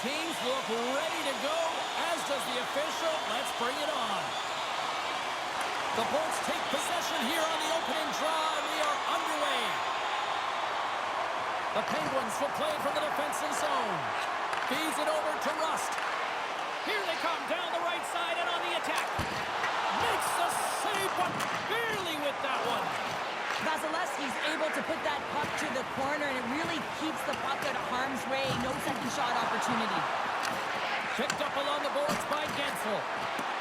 teams look ready to go, as does the official. Let's bring it on. The Bolts take possession here on the opening draw, and we are underway. The Penguins will play from the defensive zone. Feeds it over to Rust. Here they come down the right side and on the attack. Makes the save, but barely with that one. Vasilevsky's able to put that puck to the corner, and it really keeps the puck out of harm's way. No second shot opportunity. Picked up along the boards by Gensel.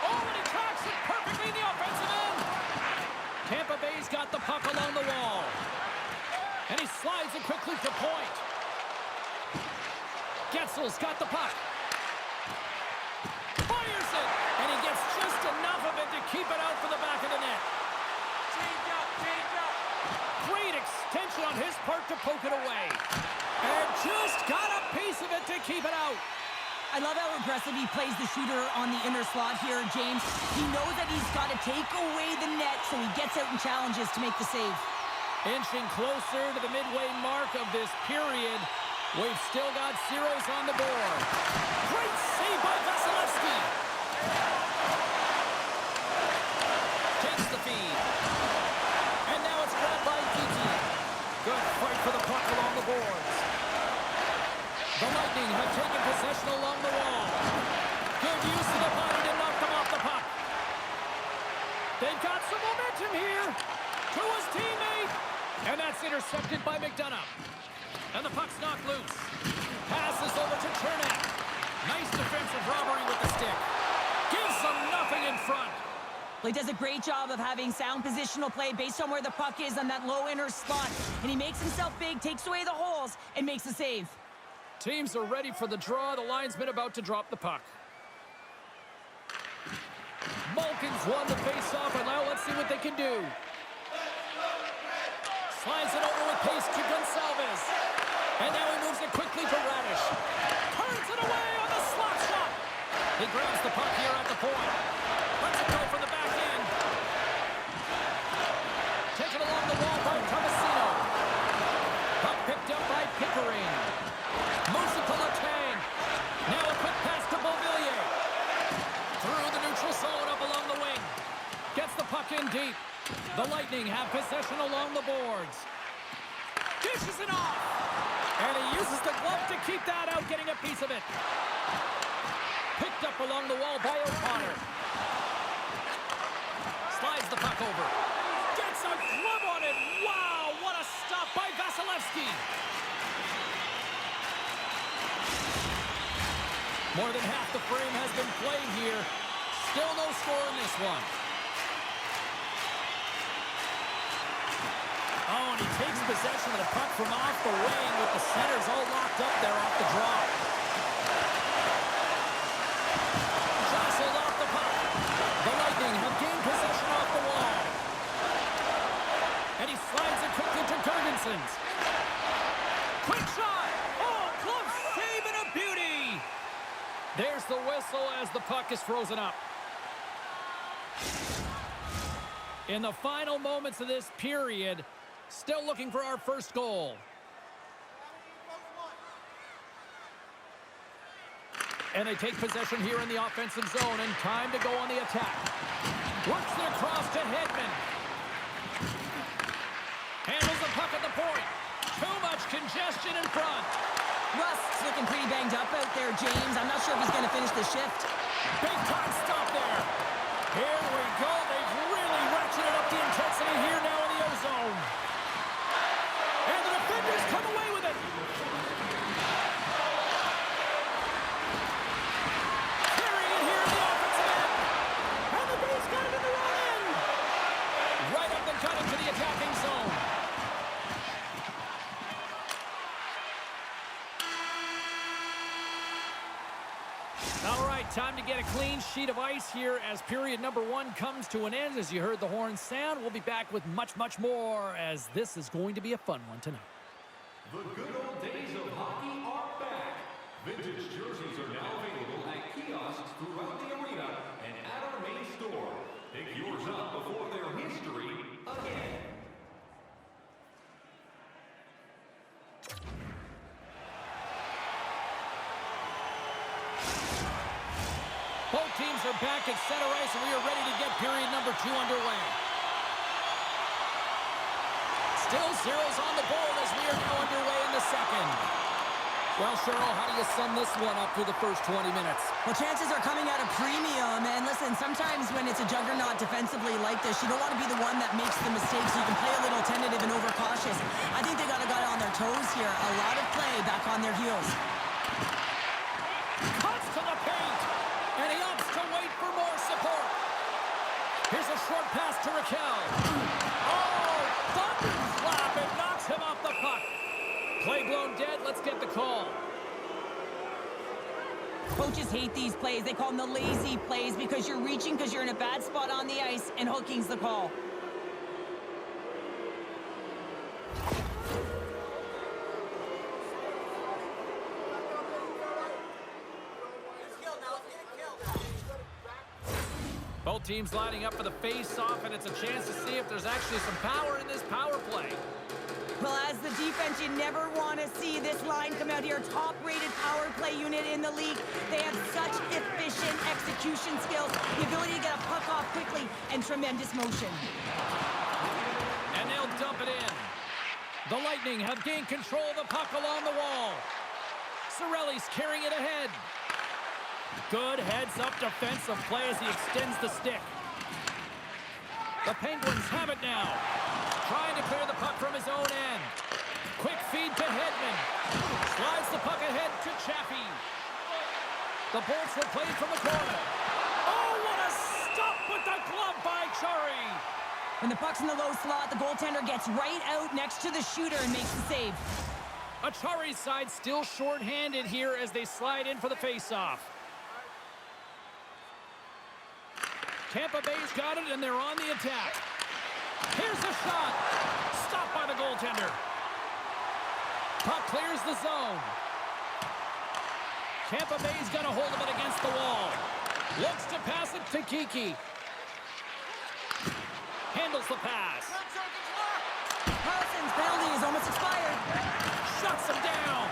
Oh, and he tracks it perfectly in the offensive end. Tampa Bay's got the puck along the wall. And he slides it quickly to point. Getzel's got the puck. Fires it, and he gets just enough of it to keep it out for the back of the net. Change up. Great extension on his part to poke it away. And just got a piece of it to keep it out. I love how aggressive he plays the shooter on the inner slot here, James. He knows that he's got to take away the net, so he gets out and challenges to make the save. Inching closer to the midway mark of this period. We've still got zeros on the board. Great save by Vasilevsky. Takes the feed. And now it's grabbed by Kiki. Good fight for the puck along the boards. The Lightning have taken possession along the wall. Good use of the body to knock them off the puck. They've got some momentum here. To his teammate. And that's intercepted by McDonough. And the puck's knocked loose. Passes over to Chernak. Nice defensive robbery with the stick. Gives them nothing in front. Well, he does a great job of having sound positional play based on where the puck is on that low inner slot. And he makes himself big, takes away the holes, and makes a save. Teams are ready for the draw. The linesman about to drop the puck. Malkin's won the face-off, and now let's see what they can do. Slides it over with pace to Gonsalves. And now he moves it quickly to Radish. Turns it away on the slot shot. He grabs the puck here at the point. Lets it go from the back end. Taken along the wall by Tomasino. Puck picked up by Pickering. Moves it to Letang. Now a quick pass to Beauvillier. Through the neutral zone up along the wing. Gets the puck in deep. The Lightning have possession along the boards. Dishes it off. And he uses the glove to keep that out, getting a piece of it. Picked up along the wall by O'Connor. Slides the puck over. Gets a glove on it. Wow, what a stop by Vasilevsky. More than half the frame has been played here. Still no score in this one. Oh, and he takes possession of the puck from off the wing with the centers all locked up there off the draw. Jostled off the puck. The Lightning have gained possession off the wall. And he slides it quickly to Gergensons. Quick shot. Oh, glove save and a beauty. There's the whistle as the puck is frozen up. In the final moments of this period, still looking for our first goal. And they take possession here in the offensive zone, and time to go on the attack. Works it across to Hedman. Handles the puck at the point. Too much congestion in front. Rust's looking pretty banged up out there, James. I'm not sure if he's going to finish the shift. Big time stop there. Here we go. They've really ratcheted up the intensity here now in the O-zone. And the defenders come away with it. Carrying it here in the offensive end. And the Blues got it in the wrong end. Right up the gut into the attacking zone. All right, time to get a clean sheet of ice here as period number 1 comes to an end. As you heard the horn sound, we'll be back with much, much more, as this is going to be a fun one tonight. The good old days of hockey are back. Vintage jerseys are now available at kiosks throughout the arena and at our main store. Pick yours up before they're history again. Stars are back at center ice, and we are ready to get period number 2 underway. Still zeros on the board as we are now underway in the second. Well, Cheryl, how do you sum this one up through the first 20 minutes? Well, chances are coming at a premium. And listen, sometimes when it's a juggernaut defensively like this, you don't want to be the one that makes the mistakes. You can play a little tentative and overcautious. I think they got on their toes here. A lot of play back on their heels. Cuts to the paint, and he opts to wait for more support. Here's a short pass to Raquel. Oh, thunderclap, it knocks him off the puck. Play blown dead, let's get the call. Coaches hate these plays. They call them the lazy plays because you're reaching because you're in a bad spot on the ice, and hooking's the call. Both teams lining up for the face-off, and it's a chance to see if there's actually some power in this power play. Well, as the defense, you never want to see this line come out here. Top-rated power play unit in the league. They have such efficient execution skills, the ability to get a puck off quickly, and tremendous motion. And they'll dump it in. The Lightning have gained control of the puck along the wall. Cirelli's carrying it ahead. Good heads-up defensive play as he extends the stick. The Penguins have it now. Trying to clear the puck from his own end. Quick feed to Hedman. Slides the puck ahead to Chaffee. The Bolts were played from the corner. Oh, what a stop with the glove by Chari. When the puck's in the low slot, the goaltender gets right out next to the shooter and makes the save. Achari's side still short-handed here as they slide in for the face-off. Tampa Bay's got it, and they're on the attack. Here's a shot. Stopped by the goaltender. Puck clears the zone. Tampa Bay's got a hold of it against the wall. Looks to pass it to Kiki. Handles the pass. Carlson's penalty is almost expired. Shuts him down.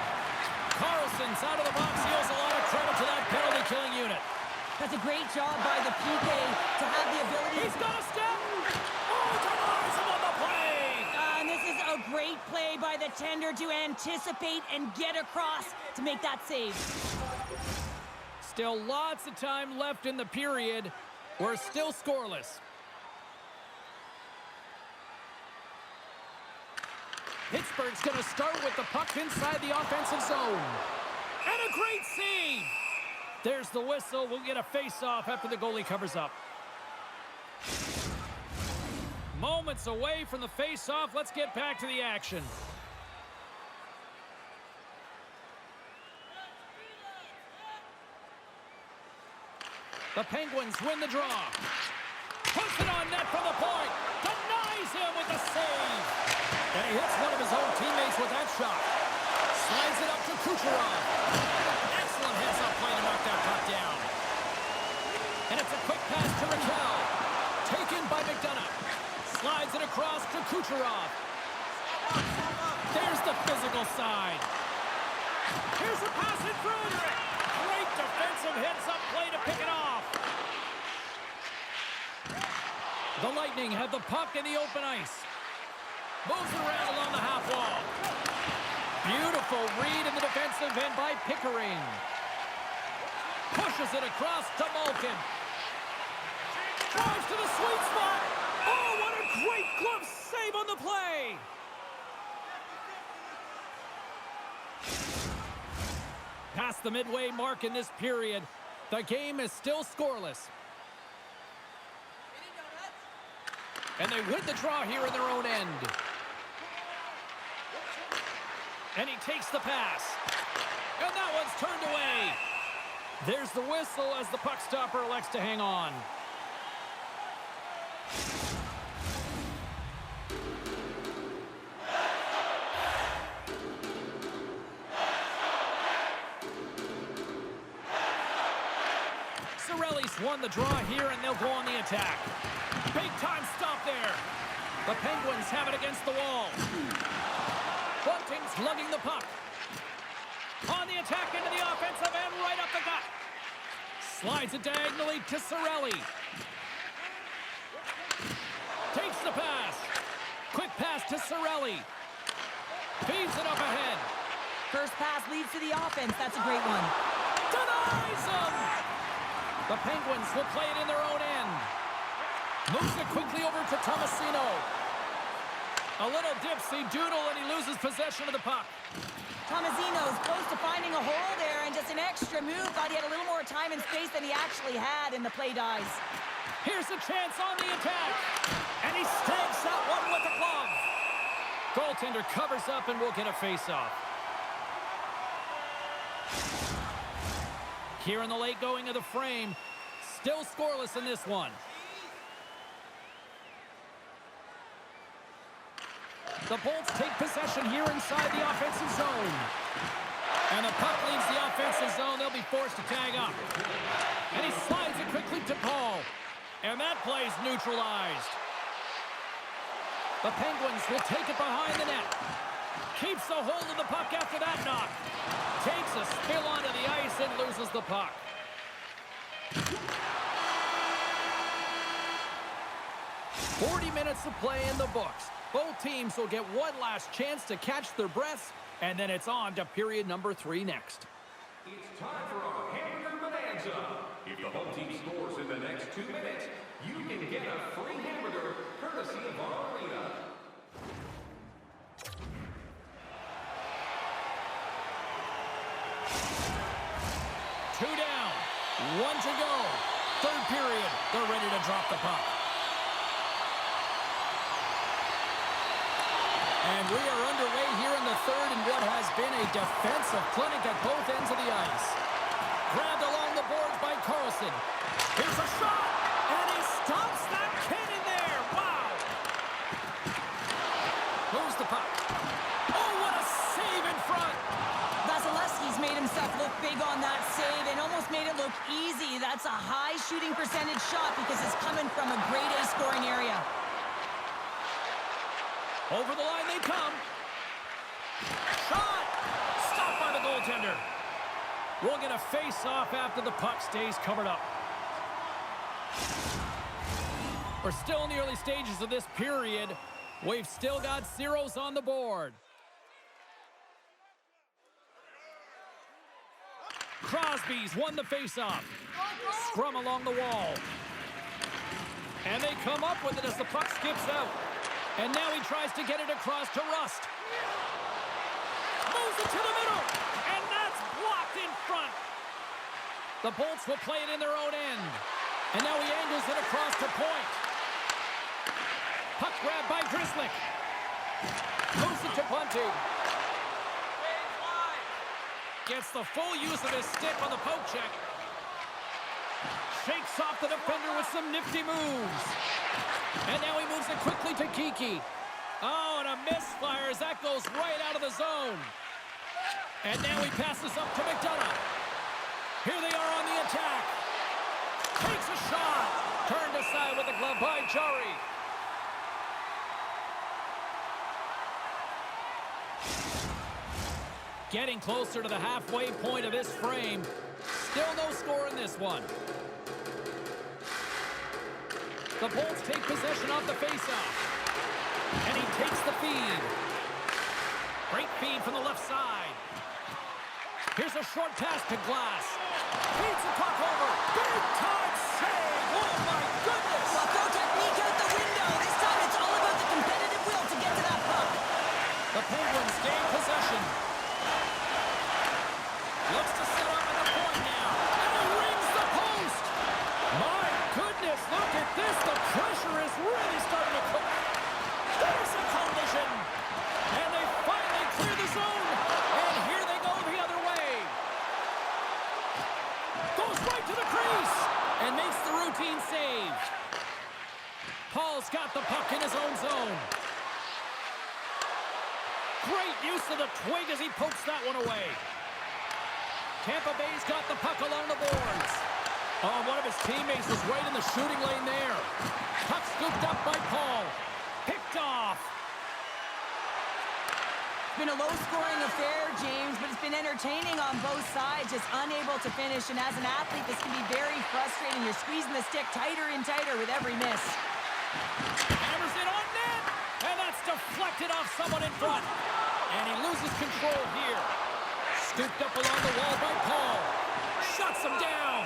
Carlson's out of the box. He owes a lot of credit to that penalty-killing unit. That's a great job by the PK to have the ability. He's got a step. Oh, denies him on the play. And this is a great play by the tender to anticipate and get across to make that save. Still lots of time left in the period. We're still scoreless. Pittsburgh's going to start with the puck inside the offensive zone. And a great save. There's the whistle. We'll get a face-off after the goalie covers up. Moments away from the face-off. Let's get back to the action. The Penguins win the draw. Puts it on net from the point. Denies him with the save. And he hits one of his own teammates with that shot. Slides it up to Kucherov. Excellent heads-up play to knock that puck down. And it's a quick pass to Raquel. Taken by McDonough. Slides it across to Kucherov. There's the physical side. Here's a pass in front. Great defensive heads-up play to pick it off. The Lightning have the puck in the open ice. Moves it around along the half wall. Beautiful read in the defensive end by Pickering. Pushes it across to Malkin. Drives to the sweet spot. Oh, what a great glove save on the play. Past the midway mark in this period, the game is still scoreless. And they win the draw here in their own end. And he takes the pass. And that one's turned away. There's the whistle as the puck stopper elects to hang on. Cirelli's won the draw here, and they'll go on the attack. Big time stop there. The Penguins have it against the wall. Bunting's lugging the puck. On the attack into the offensive end, right up the gut. Slides it diagonally to Cirelli. Takes the pass. Quick pass to Cirelli. Feeds it up ahead. First pass leads to the offense. That's a great one. Denies him! The Penguins will play it in their own end. Moves it quickly over to Tomasino. A little dipsy doodle, and he loses possession of the puck. Tomasino's close to finding a hole there, and just an extra move. Thought he had a little more time and space than he actually had, and the play dies. Here's a chance on the attack. And he snags that one with the glove. Goaltender covers up and will get a face-off. Here in the late going of the frame. Still scoreless in this one. The Bolts take possession here inside the offensive zone. And the puck leaves the offensive zone. They'll be forced to tag up. And he slides it quickly to Paul. And that play's neutralized. The Penguins will take it behind the net. Keeps the hold of the puck after that knock. Takes a spill onto the ice and loses the puck. "40 minutes of play in the books. Both teams will get one last chance to catch their breaths, and then it's on to period number 3 next. It's time for our hamburger bonanza. If the home team scores in the next 2 minutes, you can get a free hamburger courtesy of our arena. Two down, 1 to go. Third period, they're ready to drop the puck. And we are underway here in the third in what has been a defensive clinic at both ends of the ice. Grabbed along the boards by Carlson. Here's a shot, and he stops that cannon there. Wow! Moves the puck. Oh, what a save in front! Vasilevsky's made himself look big on that save and almost made it look easy. That's a high shooting percentage shot because it's coming from a grade A scoring area. Over the line they come. Shot! Stopped by the goaltender. We'll get a face-off after the puck stays covered up. We're still in the early stages of this period. We've still got zeros on the board. Crosby's won the face-off. Scrum along the wall. And they come up with it as the puck skips out. And now he tries to get it across to Rust. Moves it to the middle. And that's blocked in front. The Bolts will play it in their own end. And now he angles it across to point. Puck grab by Grzelcyk. Moves it to Bunting. Gets the full use of his stick on the poke check. Shakes off the defender with some nifty moves. And now he moves it quickly to Kiki. Oh, and a misfire as that goes right out of the zone. And now he passes up to McDonough. Here they are on the attack. Takes a shot. Turned aside with the glove by Jari. Getting closer to the halfway point of this frame. Still no score in this one. The Bolts take possession off the faceoff. And he takes the feed. Great feed from the left side. Here's a short pass to Glass. Feeds the puck over. Big time save. Oh my goodness. Well, throw technique out the window. This time it's all about the competitive will to get to that puck. The Penguins gain possession. Looks to set up at the point now. And he rings the post. My goodness, look at this. The pressure is really starting to cook. There's a collision. And they finally clear the zone. And here they go the other way. Goes right to the crease. And makes the routine save. Paul's got the puck in his own zone. Great use of the twig as he pokes that one away. Tampa Bay's got the puck along the boards. Oh, one of his teammates was right in the shooting lane there. Puck scooped up by Paul. Picked off. been a low-scoring affair, James, but it's been entertaining on both sides, just unable to finish. And as an athlete, this can be very frustrating. You're squeezing the stick tighter and tighter with every miss. Hammers it on net, and that's deflected off someone in front. And he loses control here. Scooped up along the wall by Paul. Shuts him down.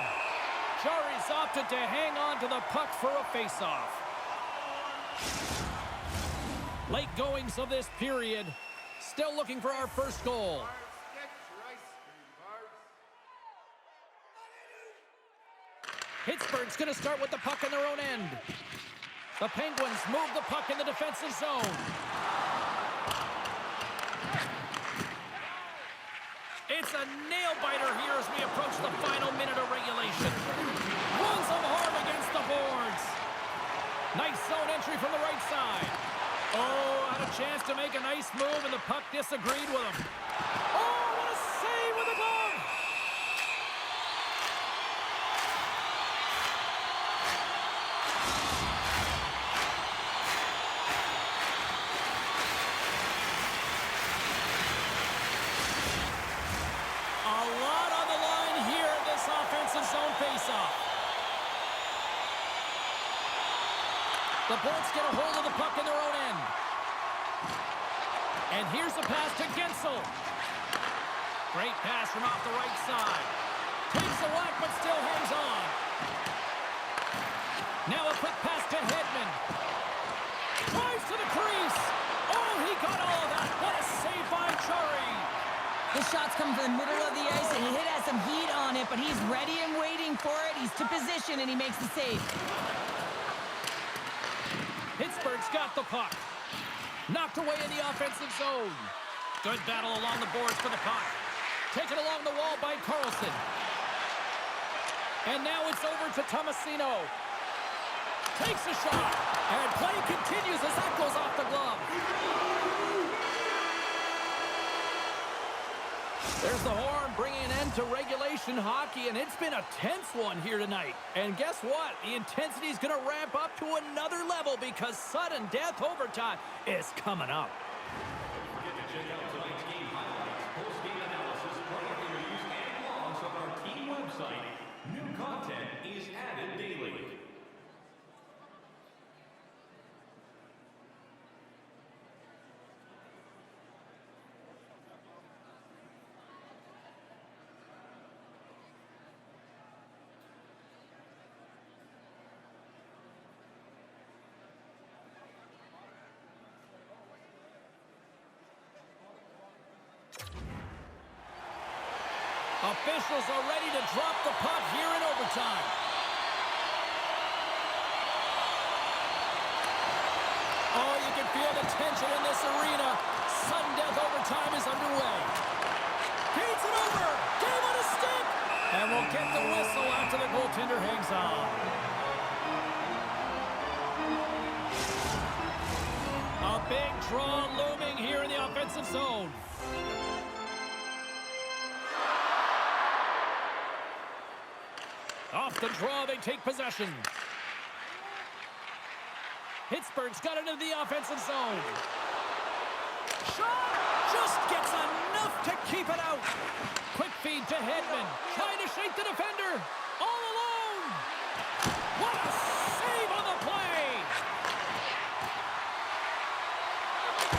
Jarry's opted to hang on to the puck for a face-off. Late goings of this period. Still looking for our first goal. Pittsburgh's going to start with the puck in their own end. The Penguins move the puck in the defensive zone. It's a nail-biter here as we approach the final minute of regulation. Runs them hard against the boards. Nice zone entry from the right side. Oh, had a chance to make a nice move, and the puck disagreed with him. Oh, what a save with the glove! A lot on the line here in this offensive zone faceoff. The Bolts get a hold of the puck in their own end. And here's a pass to Gensel. Great pass from off the right side. Takes a whack, but still hangs on. Now a quick pass to Hedman. Drives to the crease. Oh, he got all of that. What a save by Chari. The shot's coming from the middle of the ice, and he has some heat on it, but he's ready and waiting for it. He's to position, and he makes the save. Pittsburgh's got the puck. Knocked away in the offensive zone. Good battle along the boards for the puck. Taken along the wall by Carlson. And now it's over to Tomasino. Takes a shot. And play continues as that goes off the glove. There's the horn bringing an end to regulation hockey, and it's been a tense one here tonight. And guess what? The intensity is going to ramp up to another level because sudden death overtime is coming up. Forget to check out tonight's game highlights, post-game analysis, player interviews, and blogs on our team website. New content is added daily. Officials are ready to drop the puck here in overtime. Oh, you can feel the tension in this arena. Sudden death overtime is underway. Beats it over. Game on a stick. And we'll get the whistle after the goaltender hangs on. A big draw looming here in the offensive zone. Off the draw, they take possession. Pittsburgh's got it into the offensive zone. Shot! Just gets enough to keep it out. Quick feed to Hedman. Trying to shake the defender. All alone. What a save on the play.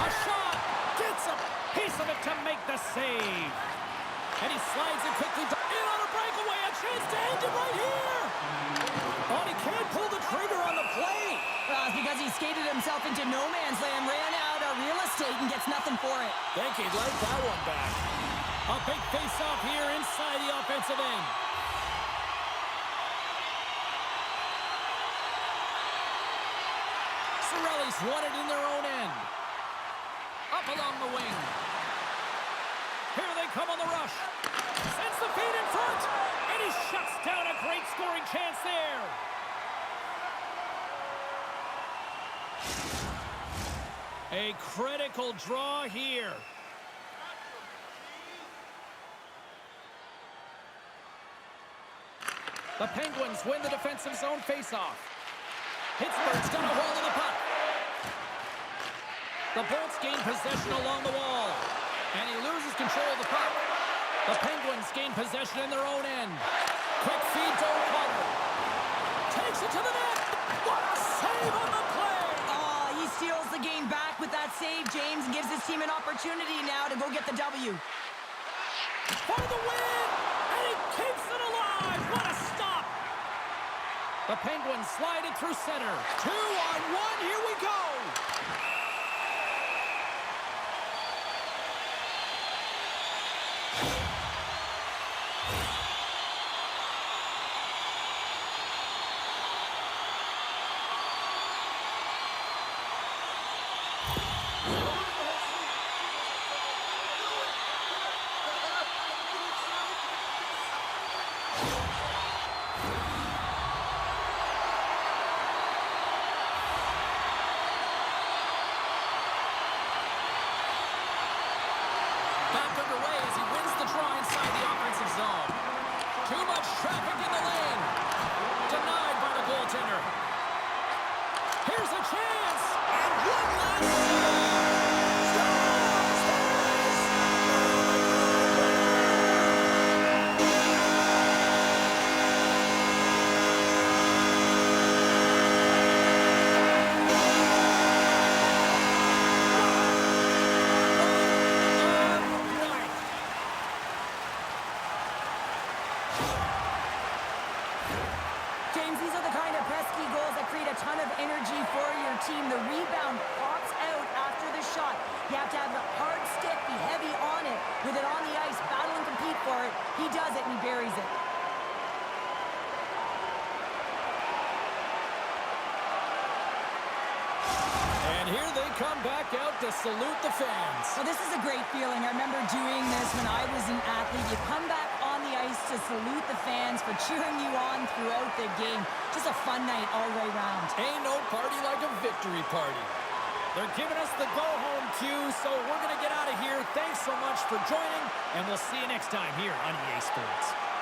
A shot. Gets a piece of it to make the save. And he slides it quickly in on a breakaway. A chance to end it right here. Oh, he can't pull the trigger on the play. It's because he skated himself into no man's land, ran out of real estate, and gets nothing for it. Think he'd like that one back. A big face-off here inside the offensive end. Cirelli's won it in their own end. Up along the wing. Here they come on the rush. Sends the feed in front. And he shuts down a great scoring chance there. A critical draw here. The Penguins win the defensive zone faceoff. Pittsburgh's got a hold of the puck. The Bolts gain possession along the wall. And he loses control of the puck. The Penguins gain possession in their own end. Quick feed to O'Connor. Takes it to the net. What a save on the play! Oh, he steals the game back with that save, James, and gives his team an opportunity now to go get the W. For the win! And he keeps it alive! What a stop! The Penguins slide it through center. 2-on-1, here we go! Back underway as he wins the draw inside the offensive zone. Too much traffic in the lane. Denied by the goaltender. Here's a chance. And one last James, these are the kind of pesky goals that create a ton of energy for your team. The rebound pops out after the shot. You have to have a hard stick, be heavy on it. With it on the ice, battle and compete for it. He does it and he buries it. And here they come back out to salute the fans. Well, this is a great feeling. I remember doing this when I was an athlete. You come back on the ice to salute the fans for cheering you on throughout the game. Just a fun night all the way around. Ain't no party like a victory party. They're giving us the go-home cue, so we're going to get out of here. Thanks so much for joining, and we'll see you next time here on EA Sports.